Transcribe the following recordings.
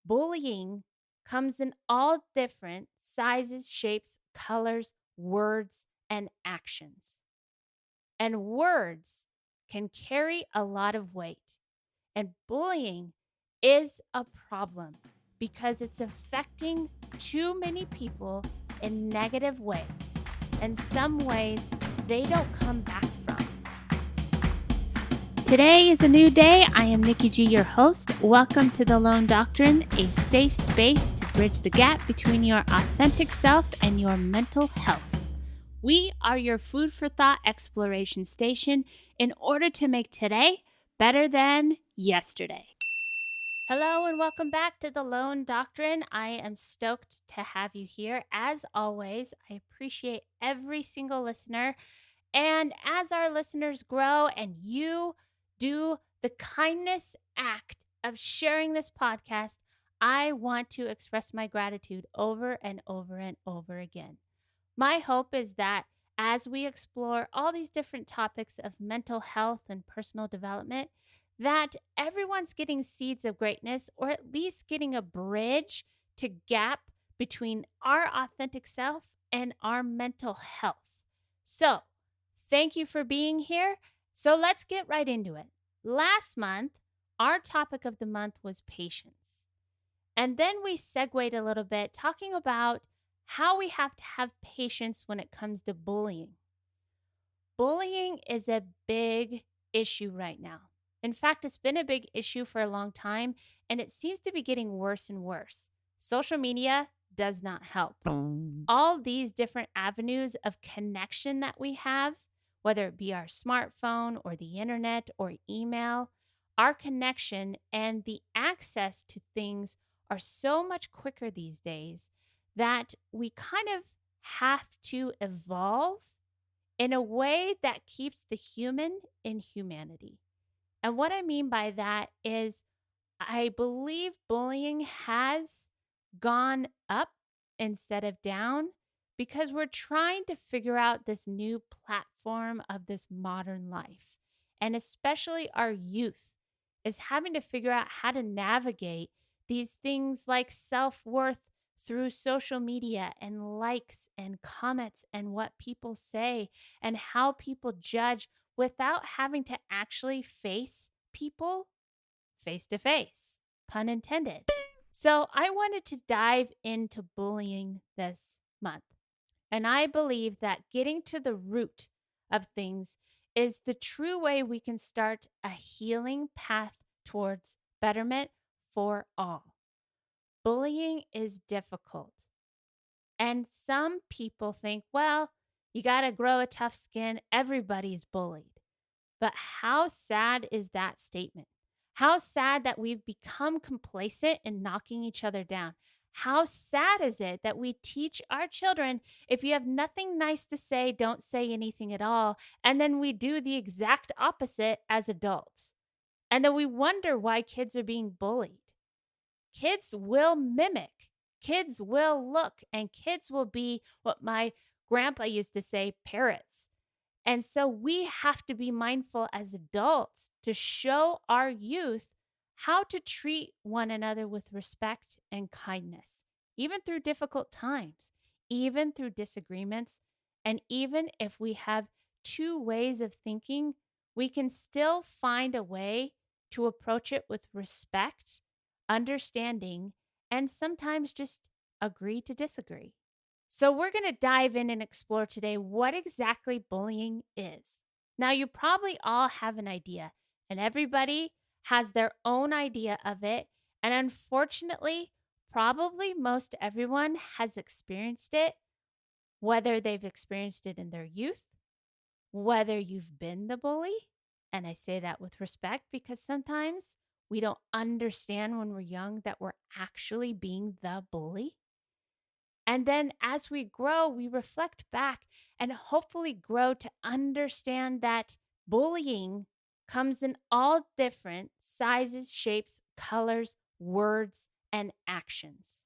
Bullying comes in all different sizes, shapes, colors, words, and actions. And words can carry a lot of weight. And bullying is a problem because it's affecting too many people in negative ways. And some ways they don't come back from. Today is a new day. I am Nikki G, your host. Welcome to the Lone Doctrine, a safe space to bridge the gap between your authentic self and your mental health. We are your food for thought exploration station in order to make today better than yesterday. Hello and welcome back to the Lone Doctrine. I am stoked to have you here. As always, I appreciate every single listener. And as our listeners grow and you do the kindness act of sharing this podcast, I want to express my gratitude over and over and over again. My hope is that as we explore all these different topics of mental health and personal development, that everyone's getting seeds of greatness, or at least getting a bridge to gap between our authentic self and our mental health. So, thank you for being here. So let's get right into it. Last month, our topic of the month was patience. And then we segued a little bit talking about how we have to have patience when it comes to bullying. Bullying is a big issue right now. In fact, it's been a big issue for a long time, and it seems to be getting worse and worse. Social media does not help. All these different avenues of connection that we have, whether it be our smartphone or the internet or email, our connection and the access to things are so much quicker these days that we kind of have to evolve in a way that keeps the human in humanity. And what I mean by that is I believe bullying has gone up instead of down because we're trying to figure out this new platform of this modern life. And especially our youth is having to figure out how to navigate these things like self-worth through social media and likes and comments and what people say and how people judge without having to actually face people face to face, pun intended. So I wanted to dive into bullying this month. And I believe that getting to the root of things is the true way we can start a healing path towards betterment for all. Bullying is difficult. And some people think, well, you got to grow a tough skin. Everybody's bullied. But how sad is that statement? How sad that we've become complacent in knocking each other down. How sad is it that we teach our children, if you have nothing nice to say, don't say anything at all. And then we do the exact opposite as adults. And then we wonder why kids are being bullied. Kids will mimic, kids will look, and kids will be what my grandpa used to say, parrots. And so we have to be mindful as adults to show our youth how to treat one another with respect and kindness, even through difficult times, even through disagreements. And even if we have two ways of thinking, we can still find a way to approach it with respect, understanding, and sometimes just agree to disagree. So, we're going to dive in and explore today what exactly bullying is. Now, you probably all have an idea, and everybody has their own idea of it. And unfortunately, probably most everyone has experienced it, whether they've experienced it in their youth, whether you've been the bully. And I say that with respect because sometimes we don't understand when we're young that we're actually being the bully. And then as we grow, we reflect back and hopefully grow to understand that bullying comes in all different sizes, shapes, colors, words, and actions.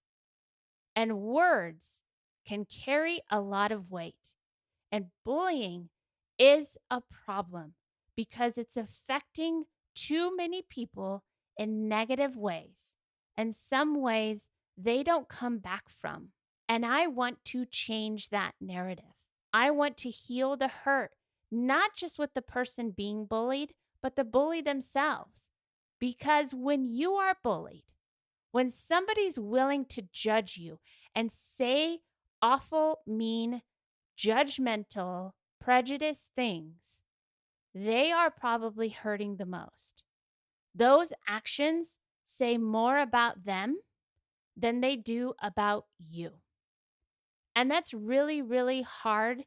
And words can carry a lot of weight. And bullying is a problem because it's affecting too many people in negative ways. and some ways they don't come back from. And I want to change that narrative. I want to heal the hurt, not just with the person being bullied, but the bully themselves. Because when you are bullied, when somebody's willing to judge you and say awful, mean, judgmental, prejudiced things, they are probably hurting the most. Those actions say more about them than they do about you. And that's really, really hard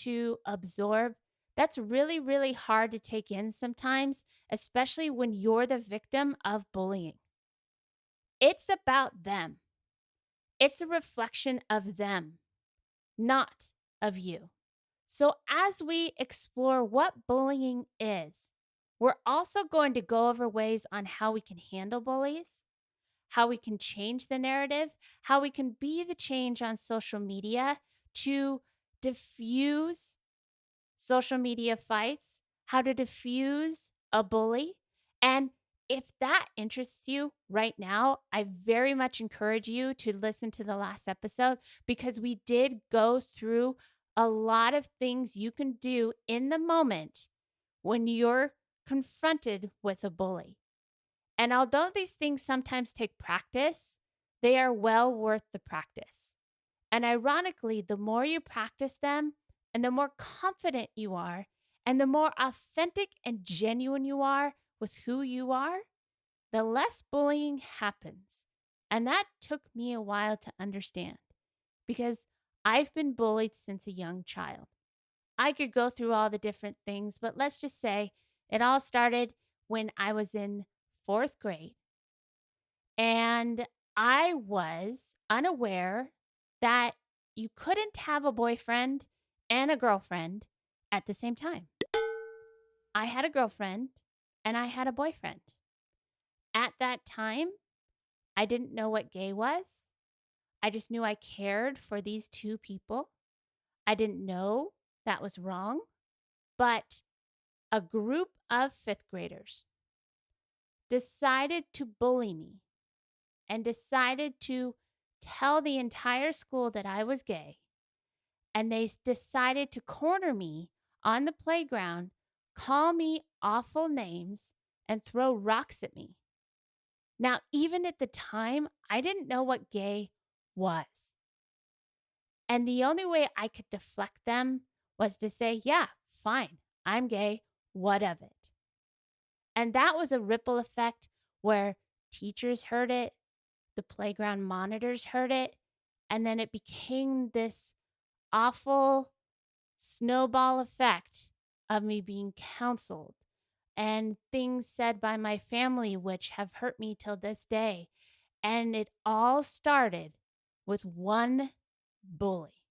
to absorb. That's really, really hard to take in sometimes, especially when you're the victim of bullying. It's about them. It's a reflection of them, not of you. So, as we explore what bullying is, we're also going to go over ways on how we can handle bullies, how we can change the narrative, how we can be the change on social media to diffuse social media fights, how to diffuse a bully. And if that interests you right now, I very much encourage you to listen to the last episode because we did go through a lot of things you can do in the moment when you're confronted with a bully. And although these things sometimes take practice, they are well worth the practice. And ironically, the more you practice them and the more confident you are, and the more authentic and genuine you are with who you are, the less bullying happens. And that took me a while to understand because I've been bullied since a young child. I could go through all the different things, but let's just say it all started when I was in fourth grade. And I was unaware that you couldn't have a boyfriend and a girlfriend at the same time. I had a girlfriend and I had a boyfriend. At that time, I didn't know what gay was. I just knew I cared for these two people. I didn't know that was wrong, but a group of fifth graders decided to bully me and decided to tell the entire school that I was gay. And they decided to corner me on the playground, call me awful names, and throw rocks at me. Now, even at the time, I didn't know what gay was. And the only way I could deflect them was to say, yeah, fine, I'm gay, what of it? And that was a ripple effect where teachers heard it, the playground monitors heard it, and then it became this awful snowball effect of me being counseled and things said by my family, which have hurt me till this day. And it all started with one bully.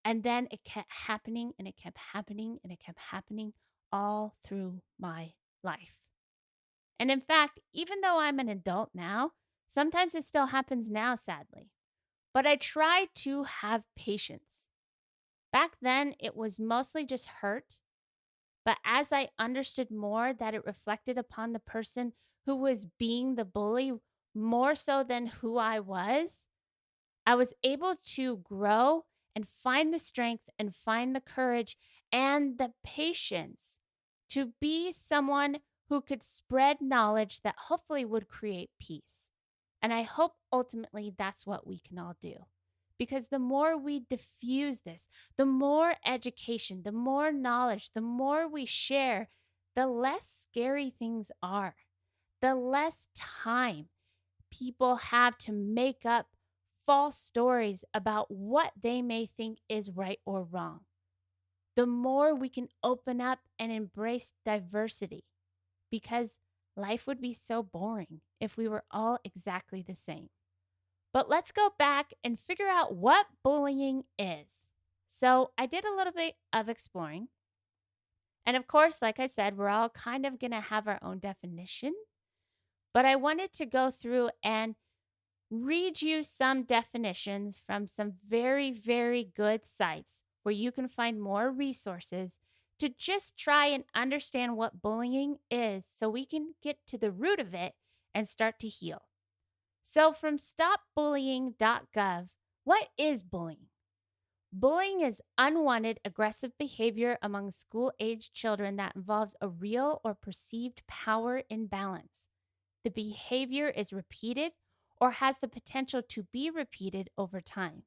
And then it kept happening and it kept happening and it kept happening all through my life. And in fact, even though I'm an adult now, sometimes it still happens now, sadly. But I try to have patience. Back then, it was mostly just hurt. But as I understood more that it reflected upon the person who was being the bully more so than who I was able to grow and find the strength and find the courage and the patience to be someone who could spread knowledge that hopefully would create peace. And I hope ultimately that's what we can all do. Because the more we diffuse this, the more education, the more knowledge, the more we share, the less scary things are, the less time people have to make up false stories about what they may think is right or wrong. The more we can open up and embrace diversity, because life would be so boring if we were all exactly the same. But let's go back and figure out what bullying is. So I did a little bit of exploring. And of course, like I said, we're all kind of going to have our own definition. But I wanted to go through and read you some definitions from some very, very good sites where you can find more resources to just try and understand what bullying is so we can get to the root of it and start to heal. So, from stopbullying.gov, what is bullying? Bullying is unwanted aggressive behavior among school aged children that involves a real or perceived power imbalance. The behavior is repeated or has the potential to be repeated over time.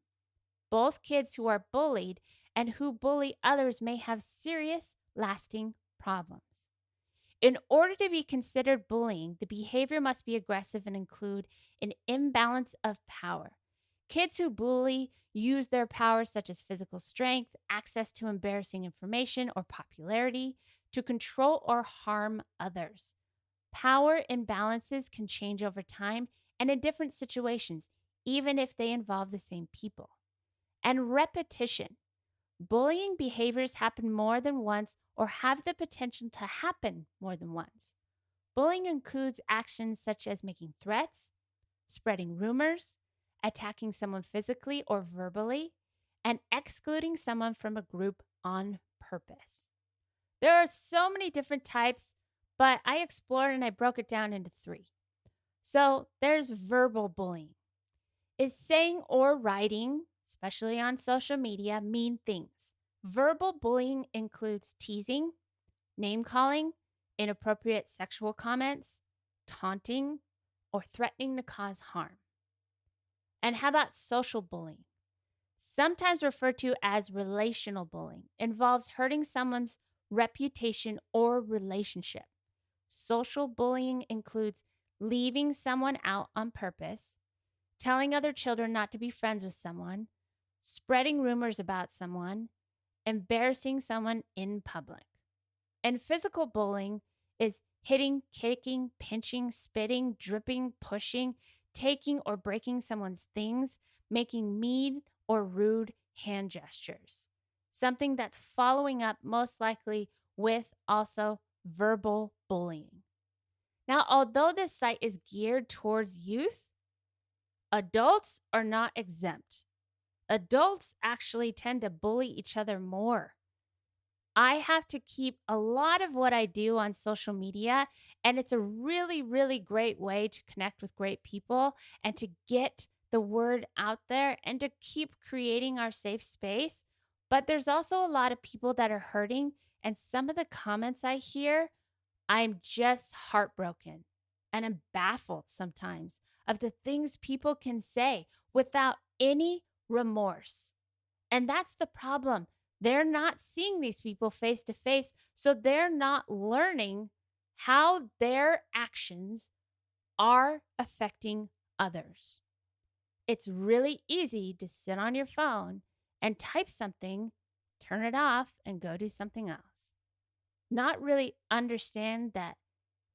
Both kids who are bullied and who bully others may have serious, lasting problems. In order to be considered bullying, the behavior must be aggressive and include an imbalance of power. Kids who bully use their power, such as physical strength, access to embarrassing information, or popularity, to control or harm others. Power imbalances can change over time and in different situations, even if they involve the same people. And repetition. Bullying behaviors happen more than once or have the potential to happen more than once. Bullying includes actions such as making threats, spreading rumors, attacking someone physically or verbally, and excluding someone from a group on purpose. There are so many different types, but I explored and I broke it down into 3. So there's verbal bullying. Is saying or writing, especially on social media, mean things. Verbal bullying includes teasing, name calling, inappropriate sexual comments, taunting, or threatening to cause harm. And how about social bullying? Sometimes referred to as relational bullying, involves hurting someone's reputation or relationship. Social bullying includes leaving someone out on purpose, telling other children not to be friends with someone, spreading rumors about someone, embarrassing someone in public. And physical bullying is hitting, kicking, pinching, spitting, dripping, pushing, taking or breaking someone's things, making mean or rude hand gestures. Something that's following up most likely with also verbal bullying. Now, although this site is geared towards youth, adults are not exempt. Adults actually tend to bully each other more. I have to keep a lot of what I do on social media, and it's a really, really great way to connect with great people and to get the word out there and to keep creating our safe space. But there's also a lot of people that are hurting, and some of the comments I hear, I'm just heartbroken and I'm baffled sometimes of the things people can say without any remorse. And that's the problem. They're not seeing these people face to face, so they're not learning how their actions are affecting others. It's really easy to sit on your phone and type something, turn it off, and go do something else. Not really understand that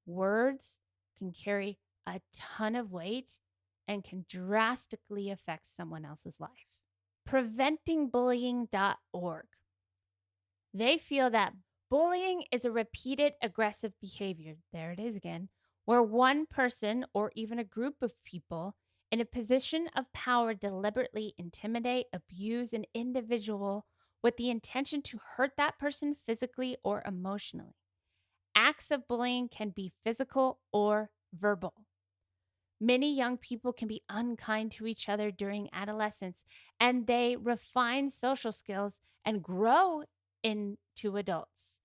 words can carry a ton of weight and can drastically affect someone else's life. Preventingbullying.org. They feel that bullying is a repeated aggressive behavior, there it is again, where one person or even a group of people in a position of power deliberately intimidate, abuse an individual with the intention to hurt that person physically or emotionally. Acts of bullying can be physical or verbal. Many young people can be unkind to each other during adolescence, and they refine social skills and grow into adults.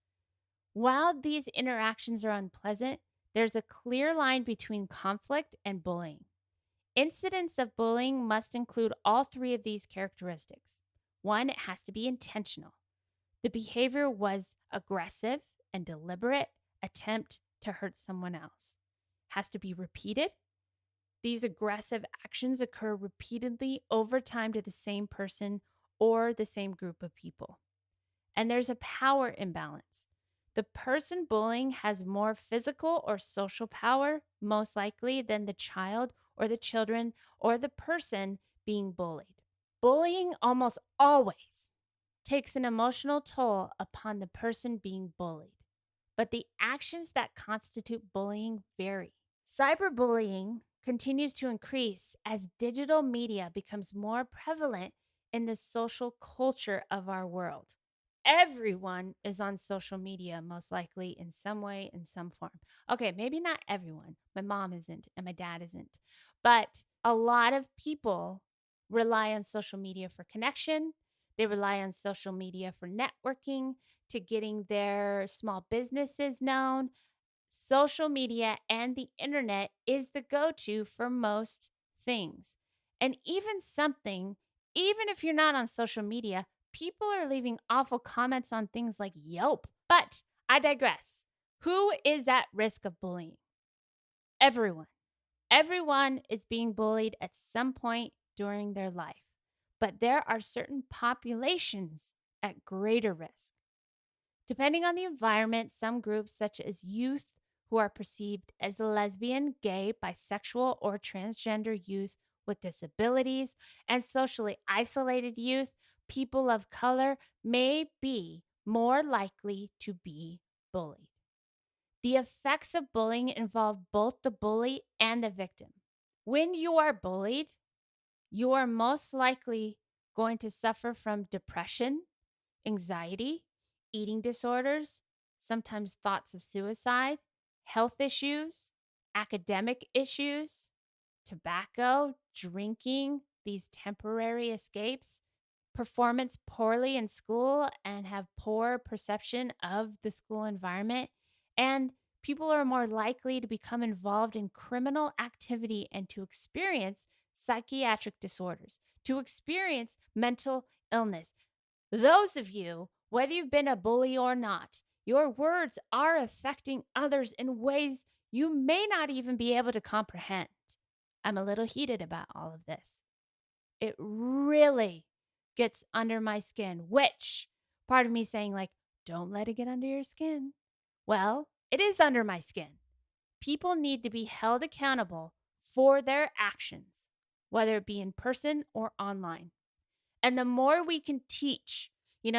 While these interactions are unpleasant, there's a clear line between conflict and bullying. Incidents of bullying must include all 3 of these characteristics. 1, it has to be intentional. The behavior was aggressive and deliberate attempt to hurt someone else. Has to be repeated. These aggressive actions occur repeatedly over time to the same person or the same group of people. And there's a power imbalance. The person bullying has more physical or social power, most likely, than the child or the children or the person being bullied. Bullying almost always takes an emotional toll upon the person being bullied, but the actions that constitute bullying vary. Cyberbullying continues to increase as digital media becomes more prevalent in the social culture of our world. Everyone is on social media, most likely in some way, in some form. Okay, maybe not everyone. My mom isn't, and my dad isn't. But a lot of people rely on social media for connection. They rely on social media for networking, to getting their small businesses known. Social media and the internet is the go to for most things. And even if you're not on social media, people are leaving awful comments on things like Yelp. But I digress. Who is at risk of bullying? Everyone. Everyone is being bullied at some point during their life, but there are certain populations at greater risk. Depending on the environment, some groups, such as youth who are perceived as lesbian, gay, bisexual, or transgender youth with disabilities, and socially isolated youth, people of color, may be more likely to be bullied. The effects of bullying involve both the bully and the victim. When you are bullied, you are most likely going to suffer from depression, anxiety, eating disorders, sometimes thoughts of suicide, health issues, academic issues, tobacco, drinking, these temporary escapes, performance poorly in school and have poor perception of the school environment, and people are more likely to become involved in criminal activity and to experience psychiatric disorders, to experience mental illness. Those of you, whether you've been a bully or not, your words are affecting others in ways you may not even be able to comprehend. I'm a little heated about all of this. It really gets under my skin, which part of me saying, like, don't let it get under your skin. Well, it is under my skin. People need to be held accountable for their actions, whether it be in person or online. And the more we can teach,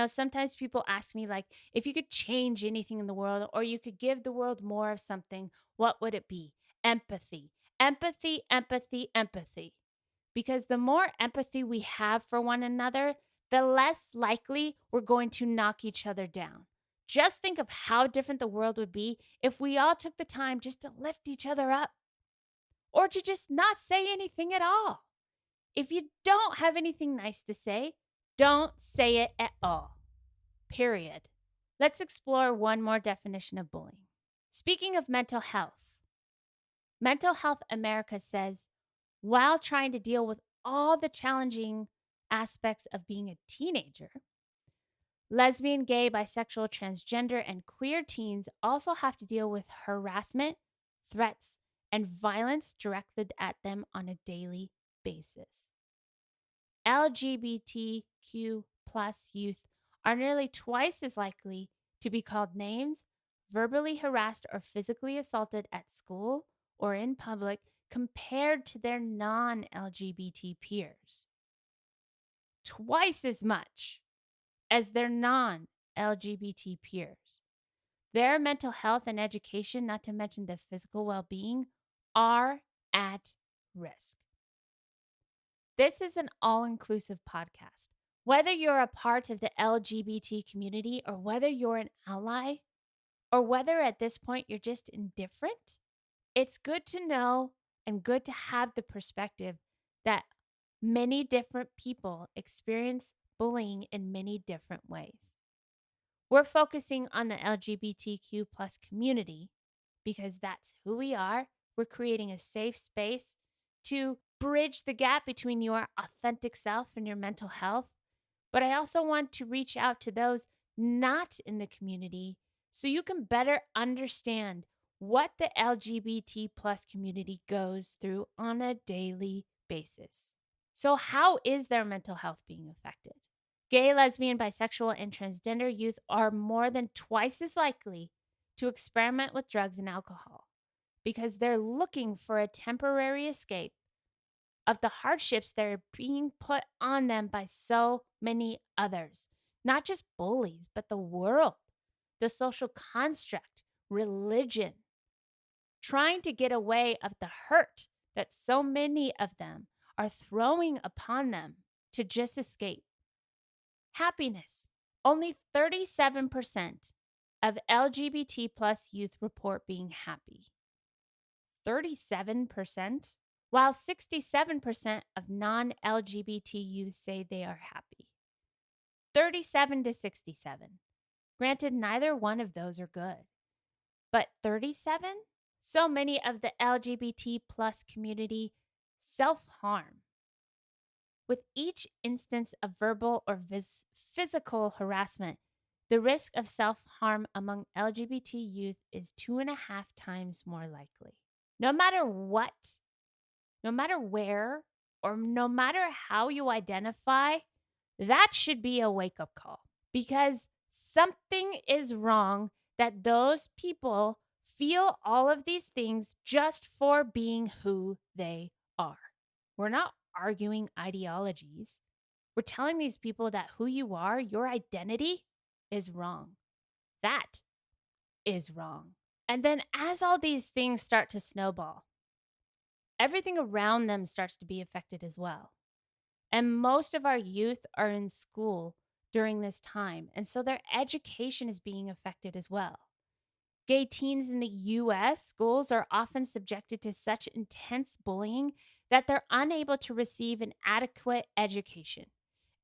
sometimes people ask me, like, if you could change anything in the world or you could give the world more of something, what would it be? Empathy, empathy, empathy, empathy. Because the more empathy we have for one another, the less likely we're going to knock each other down. Just think of how different the world would be if we all took the time just to lift each other up or to just not say anything at all. If you don't have anything nice to say, don't say it at all. Period. Let's explore one more definition of bullying. Speaking of mental Health America says, while trying to deal with all the challenging aspects of being a teenager, lesbian, gay, bisexual, transgender, and queer teens also have to deal with harassment, threats, and violence directed at them on a daily basis. LGBTQ plus youth are nearly twice as likely to be called names, verbally harassed, or physically assaulted at school or in public compared to their non-LGBT peers. Twice as much as their non-LGBT peers. Their mental health and education, not to mention their physical well-being, are at risk. This is an all-inclusive podcast. Whether you're a part of the LGBT community or whether you're an ally or whether at this point you're just indifferent, it's good to know and good to have the perspective that many different people experience bullying in many different ways. We're focusing on the LGBTQ plus community because that's who we are. We're creating a safe space to bridge the gap between your authentic self and your mental health. But I also want to reach out to those not in the community so you can better understand what the LGBT plus community goes through on a daily basis. So how is their mental health being affected? Gay, lesbian, bisexual, and transgender youth are more than twice as likely to experiment with drugs and alcohol because they're looking for a temporary escape of the hardships that are being put on them by so many others. Not just bullies, but the world, the social construct, religion, trying to get away of the hurt that so many of them are throwing upon them to just escape. Happiness. Only 37% of LGBT plus youth report being happy. 37%? while 67% of non LGBT youth say they are happy. 37 to 67. Granted, neither one of those are good. But 37? So many of the LGBT plus community self-harm. With each instance of verbal or physical harassment, the risk of self-harm among LGBT youth is 2.5 times more likely. No matter what, no matter where, or no matter how you identify, that should be a wake-up call because something is wrong that those people feel all of these things just for being who they are. We're not arguing ideologies. We're telling these people that who you are, your identity, is wrong. That is wrong. And then as all these things start to snowball, everything around them starts to be affected as well. And most of our youth are in school during this time. And so their education is being affected as well. Gay teens in the US schools are often subjected to such intense bullying that they're unable to receive an adequate education.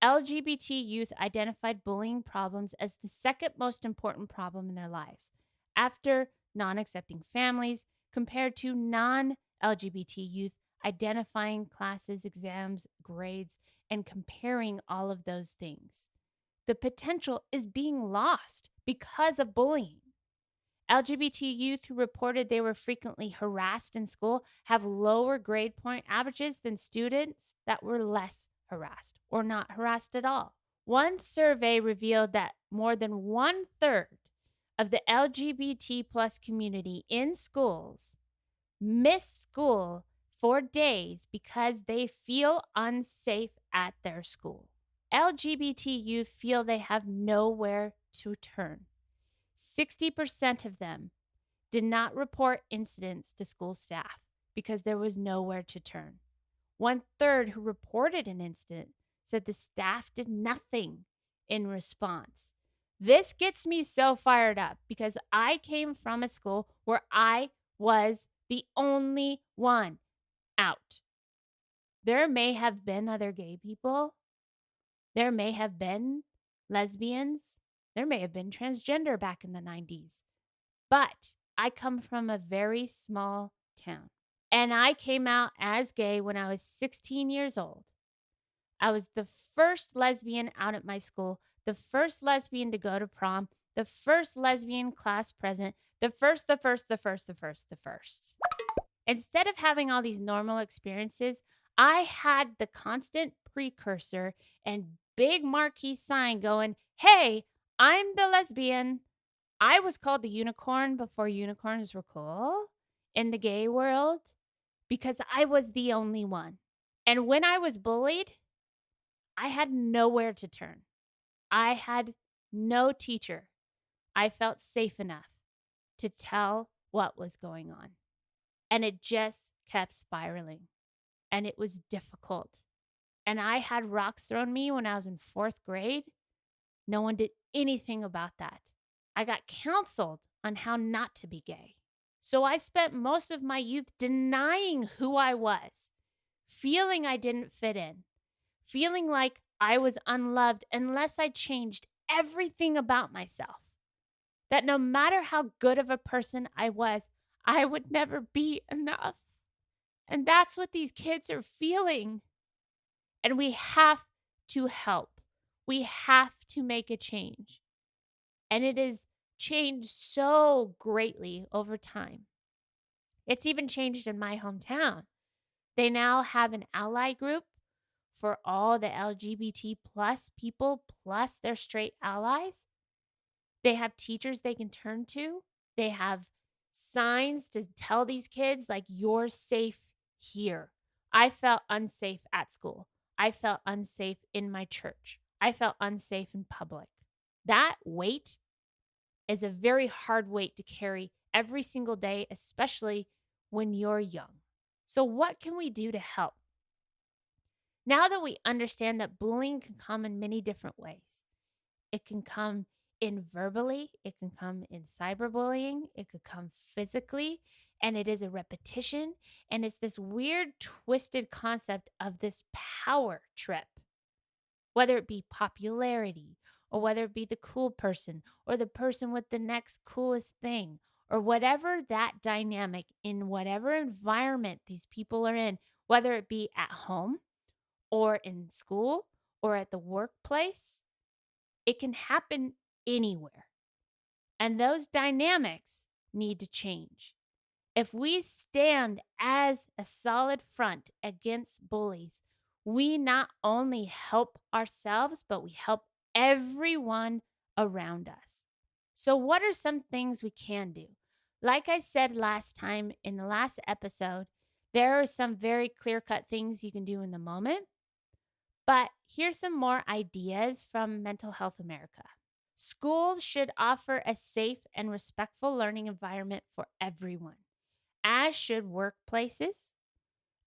LGBT youth identified bullying problems as the second most important problem in their lives, after non accepting families, compared to non LGBT youth identifying classes, exams, grades, and comparing all of those things. The potential is being lost because of bullying. LGBT youth who reported they were frequently harassed in school have lower grade point averages than students that were less harassed or not harassed at all. One survey revealed that more than 1/3 of the LGBT plus community in schools miss school for days because they feel unsafe at their school. LGBT youth feel they have nowhere to turn. 60% of them did not report incidents to school staff because there was nowhere to turn. 1/3 who reported an incident said the staff did nothing in response. This gets me so fired up because I came from a school where I was the only one out. There may have been other gay people. There may have been lesbians. There may have been transgender back in the 90s. But I come from a very small town. And I came out as gay when I was 16 years old. I was the first lesbian out at my school, the first lesbian to go to prom, the first lesbian class president, the first. Instead of having all these normal experiences, I had the constant precursor and big marquee sign going, "Hey, I'm the lesbian." I was called the unicorn before unicorns were cool in the gay world because I was the only one. And when I was bullied, I had nowhere to turn. I had no teacher. I felt safe enough to tell what was going on. And it just kept spiraling. And it was difficult. And I had rocks thrown me when I was in 4th grade. No one did anything about that. I got counseled on how not to be gay. So I spent most of my youth denying who I was, feeling I didn't fit in, feeling like I was unloved unless I changed everything about myself. That no matter how good of a person I was, I would never be enough. And that's what these kids are feeling. And we have to help. We have to make a change. And it has changed so greatly over time. It's even changed in my hometown. They now have an ally group for all the LGBT plus people plus their straight allies. They have teachers they can turn to. They have signs to tell these kids, like, you're safe here. I felt unsafe at school. I felt unsafe in my church. I felt unsafe in public. That weight is a very hard weight to carry every single day, especially when you're young. So what can we do to help? Now that we understand that bullying can come in many different ways, it can come in verbally, it can come in cyberbullying, it could come physically, And it is a repetition. And it's this weird, twisted concept of this power trip, whether it be popularity or whether it be the cool person or the person with the next coolest thing or whatever that dynamic in whatever environment these people are in, whether it be at home or in school or at the workplace, it can happen anywhere. And those dynamics need to change. If we stand as a solid front against bullies, we not only help ourselves, but we help everyone around us. So, what are some things we can do? Like I said last time in the last episode, there are some very clear cut things you can do in the moment. But here's some more ideas from Mental Health America. Schools should offer a safe and respectful learning environment for everyone, as should workplaces,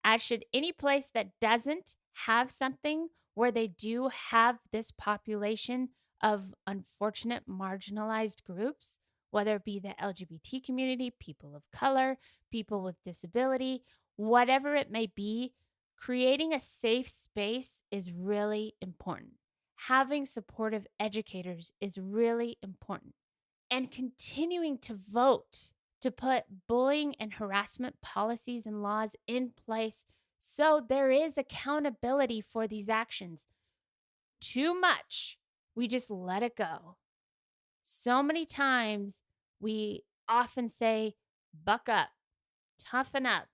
as should any place that doesn't have something where they do have this population of unfortunate marginalized groups, whether it be the LGBT community, people of color, people with disability, whatever it may be. Creating a safe space is really important. Having supportive educators is really important. And continuing to vote to put bullying and harassment policies and laws in place so there is accountability for these actions. Too much, we just let it go. So many times we often say, buck up, toughen up.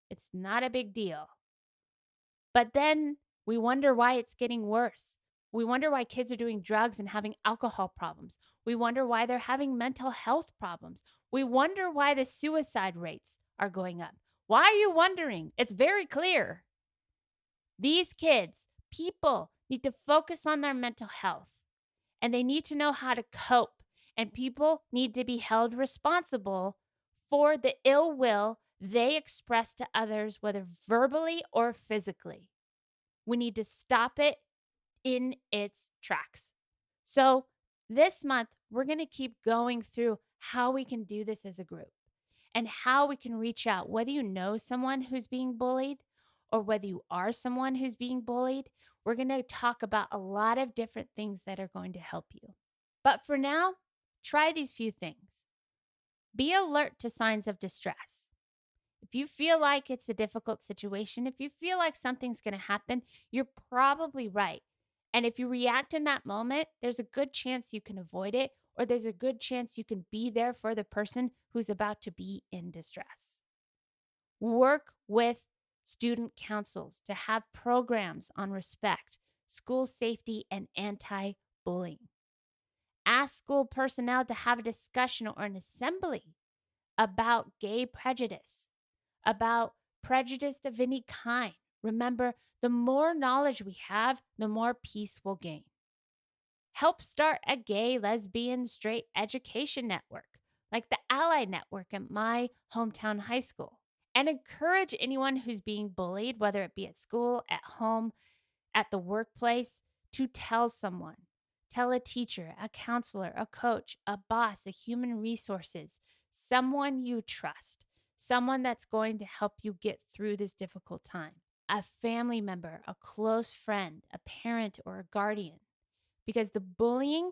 It's not a big deal. But then we wonder why it's getting worse. We wonder why kids are doing drugs and having alcohol problems. We wonder why they're having mental health problems. We wonder why the suicide rates are going up. Why are you wondering? It's very clear. These kids, people need to focus on their mental health and they need to know how to cope. And people need to be held responsible for the ill will they express to others, whether verbally or physically. We need to stop it in its tracks. So, this month, we're going to keep going through how we can do this as a group and how we can reach out, whether you know someone who's being bullied or whether you are someone who's being bullied. We're going to talk about a lot of different things that are going to help you. But for now, try these few things. Be alert to signs of distress. If you feel like it's a difficult situation, if you feel like something's going to happen, you're probably right. And if you react in that moment, there's a good chance you can avoid it, or there's a good chance you can be there for the person who's about to be in distress. Work with student councils to have programs on respect, school safety, and anti-bullying. Ask school personnel to have a discussion or an assembly about gay prejudice, about prejudice of any kind. Remember, the more knowledge we have, the more peace we'll gain. Help start a gay, lesbian, straight education network, like the Ally Network at my hometown high school. And encourage anyone who's being bullied, whether it be at school, at home, at the workplace, to tell someone. Tell a teacher, a counselor, a coach, a boss, a human resources, someone you trust, someone that's going to help you get through this difficult time, a family member, a close friend, a parent, or a guardian. Because the bullying,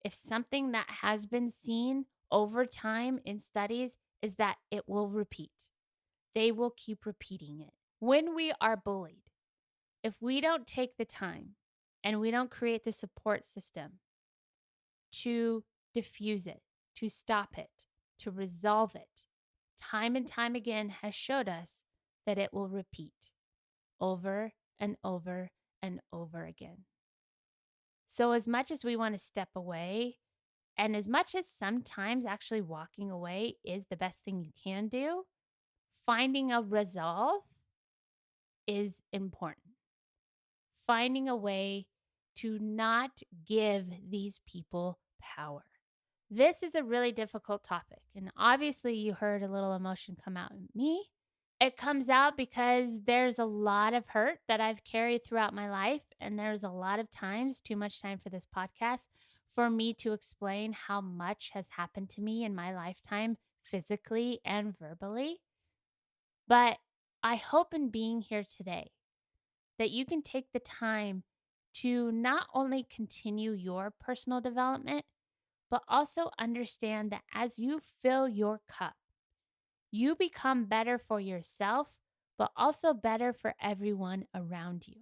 if something that has been seen over time in studies, is that it will repeat. They will keep repeating it. When we are bullied, if we don't take the time and we don't create the support system to diffuse it, to stop it, to resolve it, time and time again has showed us that it will repeat over and over and over again. So as much as we want to step away, and as much as sometimes actually walking away is the best thing you can do, finding a resolve is important. Finding a way to not give these people power. This is a really difficult topic. And obviously, you heard a little emotion come out in me. It comes out because there's a lot of hurt that I've carried throughout my life. And there's a lot of times, too much time for this podcast, for me to explain how much has happened to me in my lifetime, physically and verbally. But I hope in being here today that you can take the time to not only continue your personal development, but also understand that as you fill your cup, you become better for yourself, but also better for everyone around you.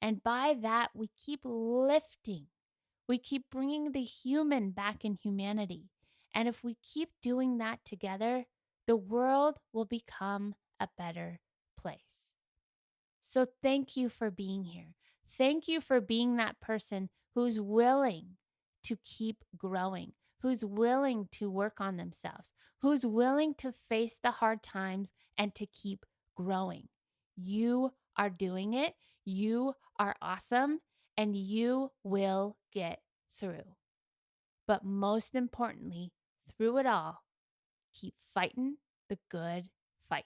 And by that, we keep lifting. We keep bringing the human back in humanity. And if we keep doing that together, the world will become a better place. So thank you for being here. Thank you for being that person who's willing to keep growing, who's willing to work on themselves, who's willing to face the hard times and to keep growing. You are doing it. You are awesome, and you will get through. But most importantly, through it all, keep fighting the good fight.